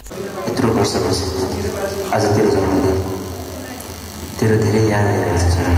यत्रो वर्षपछि आज तेरो जन्मदिन, तेरो धेरै याद आइरहेछ छोरा।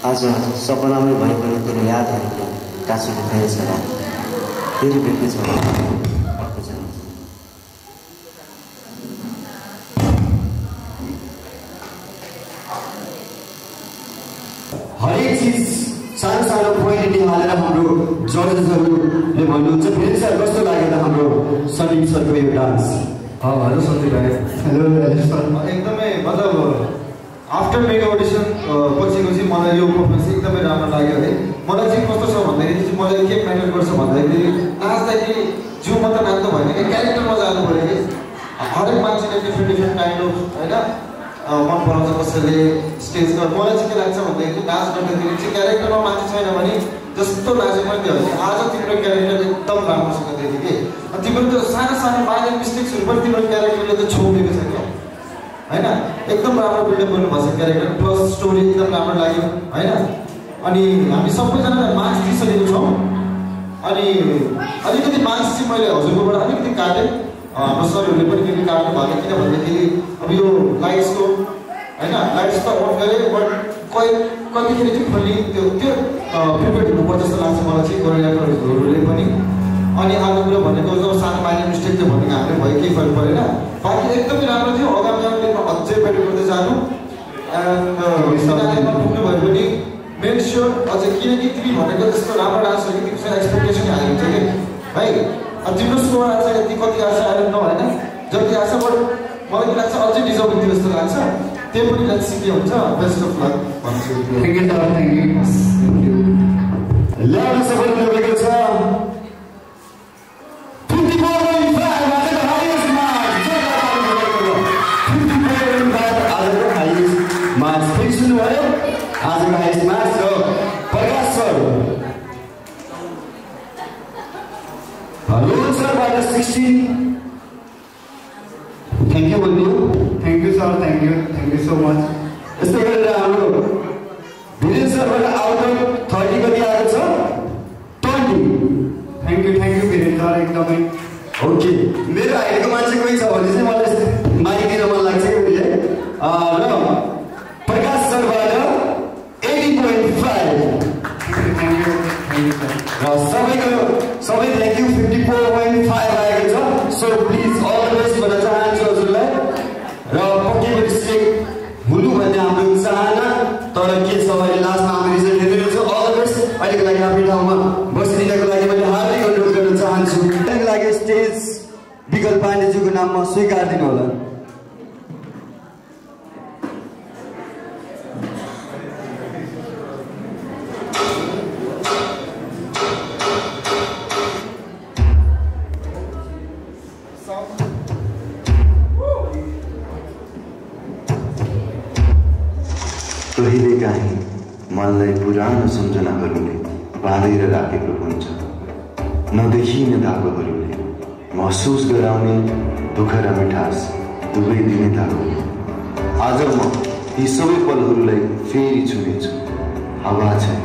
आज सपनामै भए पनि तेरो यादहरूको टाँसो दुखाइरहेछ रात, फेरि भेट्नेछौँ अर्को जन्म। हरेक चिज सानो सानो क्वालिटी हालेर हाम्रो जजेसहरूले भन्नुहुन्छ फेरि सर कस्तो लाग्यो त हाम्रो सलीम सरको यो डान्स? हेलो सन्दीप भाइ। Hello sir. एकदमै मतलब आफ्टर मेरो अडिसन पछिको चाहिँ मलाई यो पर्फर्मेन्स एकदमै राम्रो लाग्यो है। मलाई चाहिँ कस्तो छ भन्दाखेरि चाहिँ मलाई के म्याटर गर्छ भन्दाखेरि नाच्दाखेरि जिउ मात्र नाच्नु भएन कि क्यारेक्टरमा जानु पऱ्यो कि हरेक मान्छेले डिफ्रेन्ट डिफ्रेन्ट काइन्ड अफ होइन मन पराउँछ कसैले स्टेजमा। मलाई चाहिँ के लाग्छ भन्दाखेरि नाच गर्दाखेरि चाहिँ क्यारेक्टरमा मान्छे छैन भने जस्तो नाचे पनि त्यो होइन। आज तिम्रो क्यारेक्टर एकदम राम्रोसँग देखेँ कि तिम्रो त्यो सानो सानो माइनर मिस्टेक्सहरू पनि तिम्रो क्यारेक्टरले त छोडेको छ क्या होइन। एकदम राम्रो बिल्डअप गर्नुभएको छ क्यारेक्टर, प्लस स्टोरी एकदम राम्रो लाग्यो होइन। अनि हामी सबैजना मार्क्स दिइसकेको छौँ। अनि अलिकति मार्क्स चाहिँ मैले हजुरकोबाट अलिकति काटेँ, हाम्रो सरहरूले पनि फेरि काट्नु भएको किन भन्दाखेरि अब यो लाइट्सको होइन लाइट्स त अफ गरेँ बट कतिखेर चाहिँ खोल्ने त्यो प्रिपेयर हुनुपर्छ जस्तो लाग्छ मलाई चाहिँ कोरियोग्राफरहरूले पनि। अनि अर्को कुरा भनेको जब सानो माइनर मिस्टेक चाहिँ भनेको हामीले भयो केही फरक परेन, बाँकी एकदमै राम्रो थियो। आगामी दिनमा अझै बेटर गर्दै जानु एन्ड पुग्नु भयो भने मेक स्योर अझै किनकि तिमी भनेको त्यस्तो राम्रो डान्स हो कि तिमीसँग एक्सपेक्टेसन हालेको हुन्छ कि भाइ। तिम्रो स्कोर आएछ यति कति आएछ आएर न होइन जति आएछ बट मलाई लाग्छ अझै डिजर्भ हुन्थ्यो जस्तो लाग्छ त्यो पनि लेट्स के हुन्छ बेस्ट अफ लक भन्छु thank you sir thank you ल्याउन सफल भएको छ 54.5 आजको हाइएस्ट मार्क्स फेरि सुन्नुभयो आजको हाइएस्ट मार्क्स हो प्रकाश सर रोहन सरबाट 16 थ्याङ्क यू भन्नु thank you sir thank you so much यस्तै गरेर हाम्रो वीरेन्द्र सरबाट आउट अफ 30 कति आएको छ 20 थ्याङ्क यू वीरेन्द्र सर एकदमै ओके मेरो हाइटको मान्छे कोही छ भने चाहिँ मलाई यस्तै माइक दिन मन लाग्छ कि उसले र प्रकाश सरबाट 80.5 र सबै थ्याङ्क यू 54.5 आएको छ so please all the best भन्न चाहन्छु हजुरलाई र पक्कै पनि सिलेक्ट हुनु भन्ने हाम्रो चाहना तर के छ भने लास्टमा हाम्रो रिजल्ट हेरिरहेको छ अल द बेस्ट अहिलेको लागि आफ्नो ठाउँमा बसिदिनको लागि मैले हार्दिक अनुरोध गर्न चाहन्छु त्यसको लागि स्टेज विकल्प पाण्डेज्यूको नाममा स्वीकार दिनु होला कहिलेकाहीँ मनलाई पुरानो सम्झनाहरूले बाँधेर राखेको हुन्छ नदेखिने धागोहरूले महसुस गराउने दुःख र मिठास दुवै दिने धागो आज म यी सबै पलहरूलाई फेरि छुनेछु हावा चाहिँ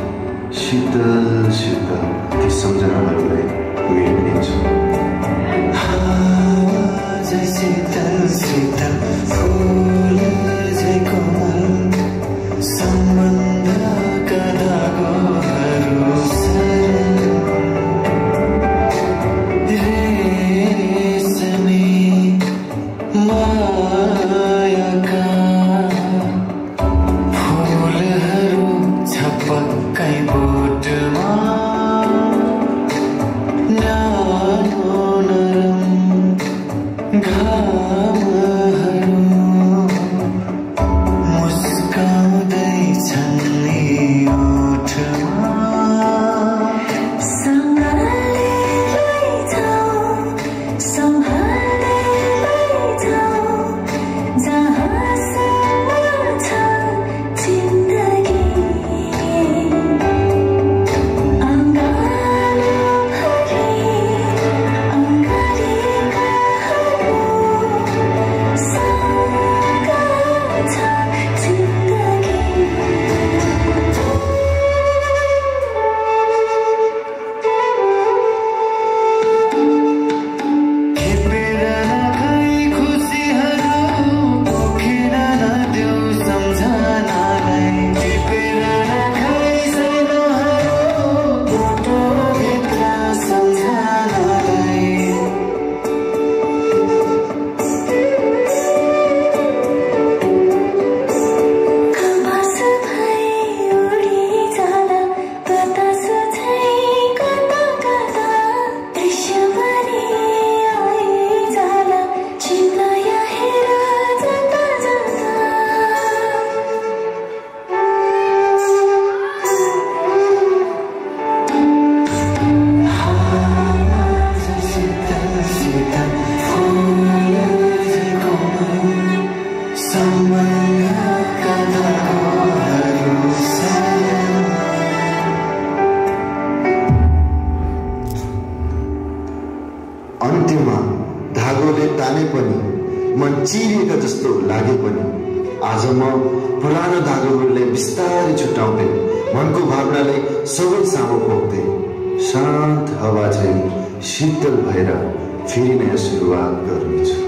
शीतल शीतल ती सम्झनाहरूलाई मेट्नेछु शीतल शीतल फूल जै कोमल सम्बन्धका धागोहरू रेशमी मायाका फुलहरू छपक्कै बोटमा न्यानो नरम घामहरू अन्त्यमा धागोले ताने पनि मन चिरिएका जस्तो लागे पनि आज म पुरानो धागोहरूलाई बिस्तारै छुट्याउँदै मनको भावनालाई सबै सामु पोख्दै शान्त हावा चाहिँ शीतल भएर फेरि नयाँ सुरुवात गर्नेछु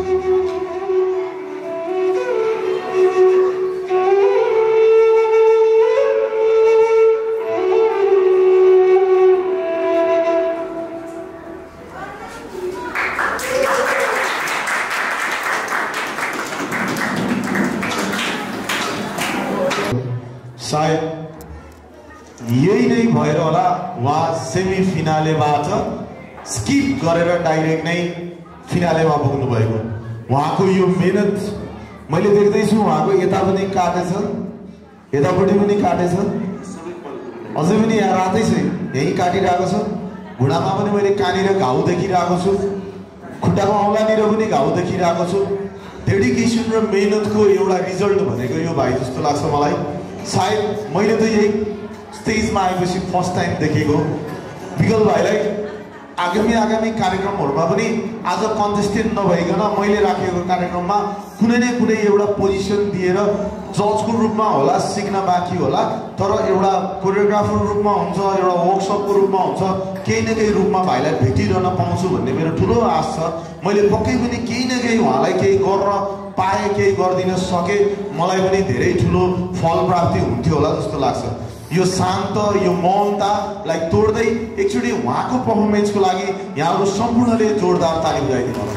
सायद यही नै भएर होला वा सेमी फिनालेबाट स्किप गरेर डाइरेक्ट नै फिनालेमा पुग्नु भएको उहाँको यो मेहनत मैले देख्दैछु। उहाँको यता पनि काटेछ, यतापट्टि पनि काटेछ, अझै पनि यहाँ रातै छ, यहीँ काटिरहेको छ। घुँडामा पनि मैले कहाँनिर घाउ देखिरहेको छु, खुट्टाको औँलानिर पनि घाउ देखिरहेको छु। डेडिकेसन र मेहनतको एउटा रिजल्ट भनेको यो भाइ जस्तो लाग्छ मलाई। सायद मैले त यही स्टेजमा आएपछि फर्स्ट टाइम देखेको। विकल भाइलाई आगामी कार्यक्रमहरूमा पनि आज कन्टेस्टेन्ट नभइकन मैले राखेको कार्यक्रममा कुनै न कुनै एउटा पोजिसन दिएर जजको रूपमा होला, सिक्न बाँकी होला, तर एउटा कोरियोग्राफर रूपमा हुन्छ, एउटा वर्कसपको रूपमा हुन्छ, केही न केही रूपमा भाइलाई भेटिरहन पाउँछु भन्ने मेरो ठुलो आश छ। मैले पक्कै पनि केही न केही उहाँलाई केही गर्न पाएँ, केही गरिदिन सके, मलाई पनि धेरै ठुलो फल प्राप्ति हुन्थ्यो होला जस्तो लाग्छ। यो शान्त, यो मौनतालाई तोड्दै एकचोटि उहाँको पर्फर्मेन्सको लागि यहाँहरू सम्पूर्णले जोरदार ताली बजाइदिनु होला।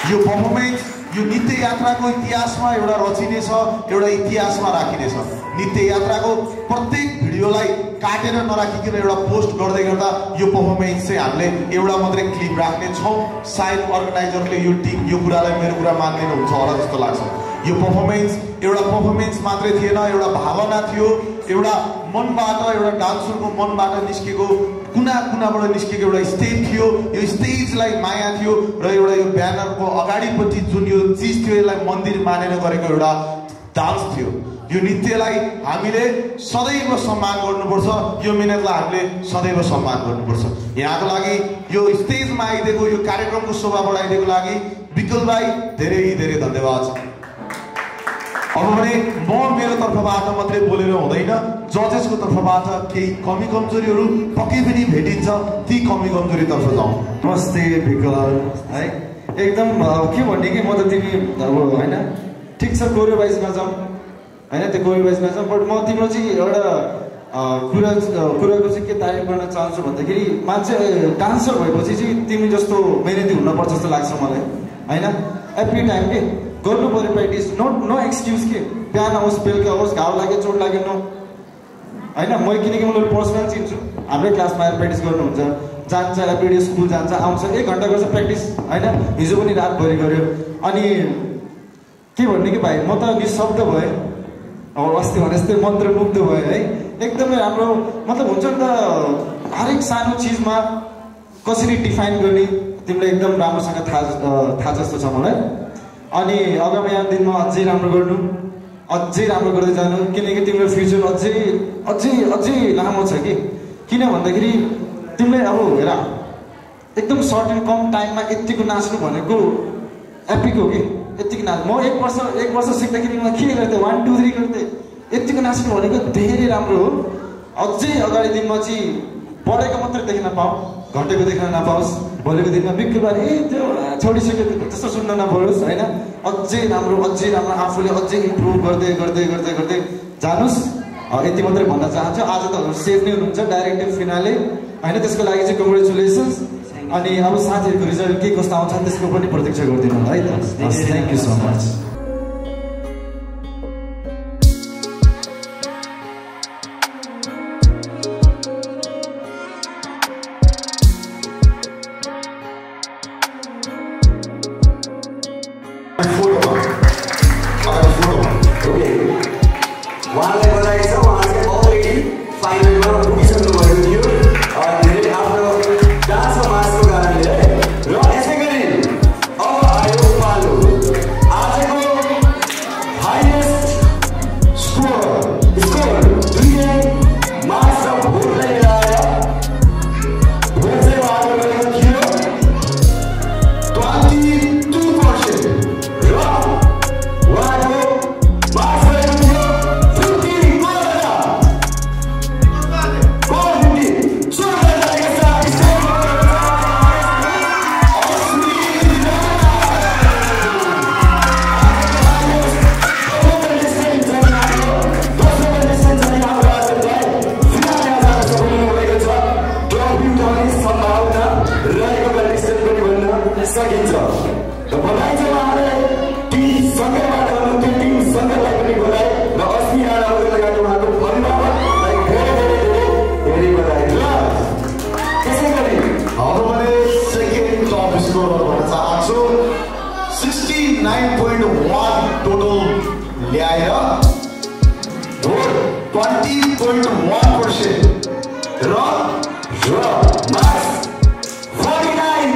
यो पर्फर्मेन्स यो नित्य यात्राको इतिहासमा एउटा रचिनेछ, एउटा इतिहासमा राखिनेछ। नित्य यात्राको प्रत्येक भिडियोलाई काटेर नराखिकन एउटा पोस्ट गर्दै गर्दा यो पर्फर्मेन्स चाहिँ हामीले एउटा मात्रै क्लिप राख्ने छौँ। सायद अर्गनाइजरले यो टिम यो कुरालाई मेरो कुरा मान्दैन हुन्छ होला जस्तो लाग्छ। यो पर्फर्मेन्स एउटा पर्फर्मेन्स मात्रै थिएन, एउटा भावना थियो, एउटा मनबाट, एउटा डान्सरको मनबाट निस्केको कुना कुनाबाट निस्केको एउटा स्टेप थियो। यो स्टेजलाई माया थियो र एउटा यो ब्यानरको अगाडिपट्टि जुन यो चिज थियो यसलाई मन्दिर मानेर गरेको एउटा डान्स थियो। यो नृत्यलाई हामीले सदैव सम्मान गर्नुपर्छ, यो मिहिनेतलाई हामीले सदैव सम्मान गर्नुपर्छ। यहाँको लागि यो स्टेजमा आइदिएको, यो कार्यक्रमको शोभा बढाइदिएको लागि विकल भाइ धेरै धेरै धन्यवाद। अब भने म मेरो तर्फबाट मात्रै बोलेर हुँदैन, जजेसको तर्फबाट केही कमी कमजोरीहरू पक्कै पनि भेटिन्छ, ती कमी कमजोरीतर्फ जाउँ। नमस्ते विकल है, एकदम के भन्ने कि म त तिमी अब होइन ठिक छ कोरियोवाइजमा जाउँ होइन, त्यो कोरियोवाइजमा जाउँ, बट म तिम्रो चाहिँ एउटा कुराको चाहिँ के तारिफ गर्न चाहन्छु भन्दाखेरि मान्छे डान्सर भएपछि चाहिँ तिमी जस्तो मेहनती हुनुपर्छ जस्तो लाग्छ मलाई होइन। एभ्री टाइम के गर्नु पऱ्यो प्र्याक्टिस, नो एक्सक्युज के बिहान आओस् बेलुका आओस् घाउ लाग्यो चोट लाग्यो नो होइन। म किनकि मैले पर्सनल चिन्छु, हाम्रै क्लासमा आएर प्र्याक्टिस गर्नुहुन्छ, जान्छ एभ्रिडे स्कुल जान्छ आउँछ, 1 घन्टा गर्छ प्र्याक्टिस होइन। हिजो पनि रातभरि गऱ्यो। अनि के भन्ने कि भाइ म त निशब्द भएँ, अब अस्ति भने जस्तै मन्त्रमुग्ध भएँ है। एकदमै राम्रो, मतलब हुन्छ नि त हरेक सानो चिजमा कसरी डिफाइन गर्ने तिमीलाई एकदम राम्रोसँग थाहा जस्तो छ मलाई। अनि आगामी दिनमा अझै राम्रो गर्नु, अझै राम्रो गर्दै जानु, किनकि तिम्रो फ्युचर अझै लामो छ कि। किन भन्दाखेरि तिमीले अब हेर एकदम सर्ट एन्ड कम टाइममा यतिको नाच्नु भनेको एपिक हो कि। यतिको नाच म एक वर्ष सिक्दाखेरि मलाई के गर्थेँ 1 2 3 गर्थेँ, यतिको नाच्नु भनेको धेरै राम्रो हो। अझै अगाडि दिनमा चाहिँ बढेको मात्रै देख्न पाऊँ, घटेको देख्न नपाओस्। भोलिको दिनमा बिक्री भएर त्यो छोडिसक्यो त्यस्तो सुन्न नपरोस् होइन। अझै राम्रो आफूले अझै इम्प्रुभ गर्दै जानुहोस्, यति मात्रै भन्न चाहन्छु। आज त सेफ नै हुनुहुन्छ, डाइरेक्टिभ फिनाले होइन, त्यसको लागि चाहिँ कङ्ग्रेचुलेसन्स। अनि अब साथीहरूको रिजल्ट के कस्तो आउँछ त्यसको पनि प्रतीक्षा गरिदिनु होला है त। Thank you so much. उहाँलाई बधाई छ, उहाँ चाहिँ अलरेडी फाइनलमा पुगिसक्नु भएको थियो धेरै आफ्नो डान्समा मासको कारणले। र यसै गरी अब आयो पालो आजको हाइएस्ट स्कोर 2 मार्क्स र भोटलाई मिलाएर भोट चाहिँ उहाँले गरेको थियो 22% र उहाँको मार्क्स रहेको थियो 60 69.1 टोटल ल्याएर भोट 20.1% र मार्क्स 49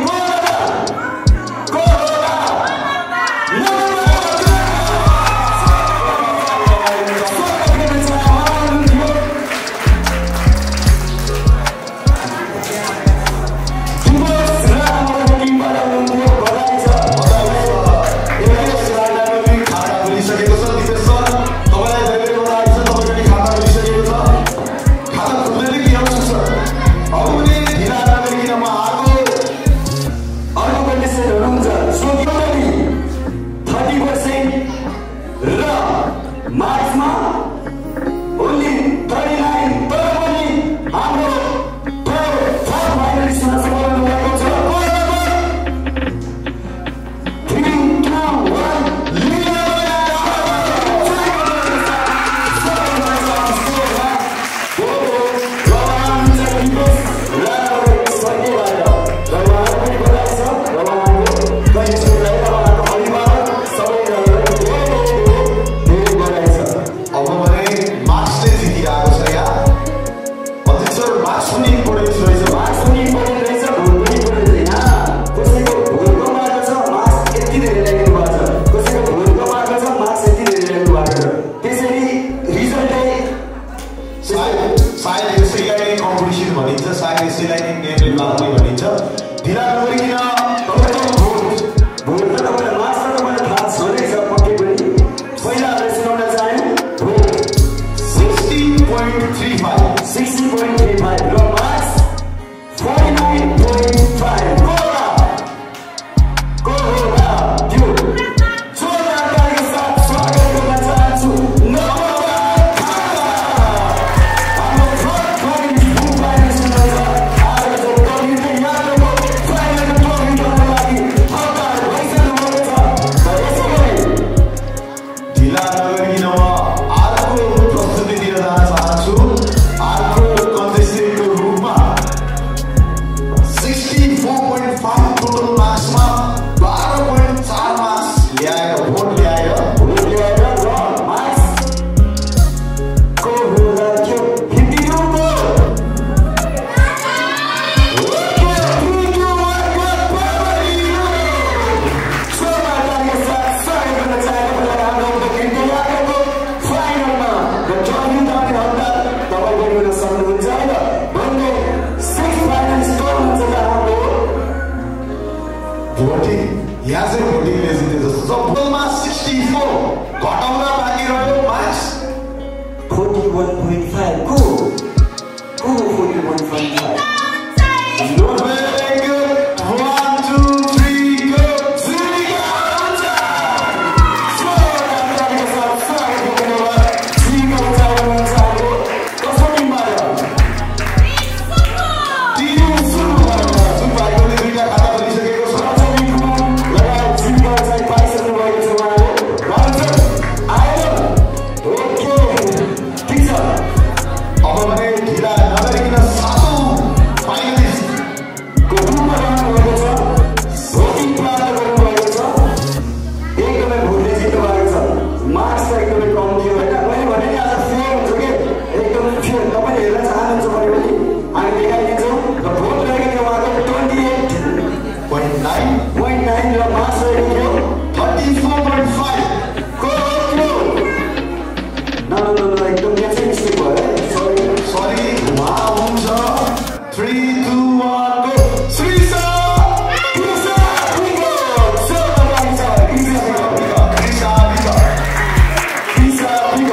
Peace out.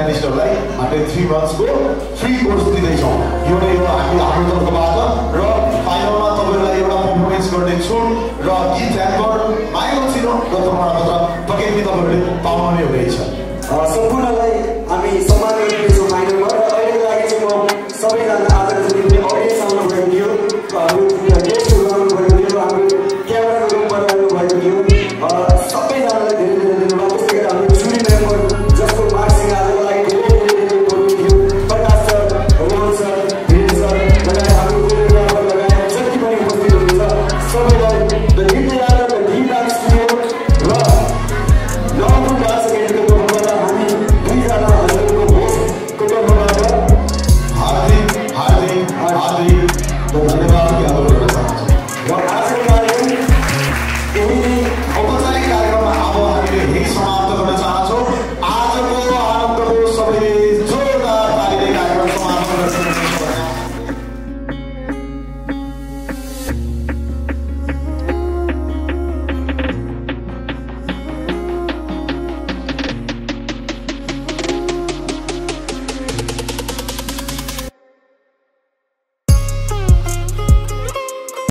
फाइनलिस्टहरूलाई हामीले 3 मन्थ्सको फ्री कोर्स दिँदैछौँ। यो नै हो हाम्रो तर्फबाट र फाइनलमा तपाईँहरूलाई एउटा पर्फर्मेन्स गर्ने छुट र गीत ह्याम्पर माइकल चिनो र प्रमाणपत्र पक्कै पनि तपाईँहरूले पाउनु नै हुनेछ। सम्पूर्णलाई हामी सम्मान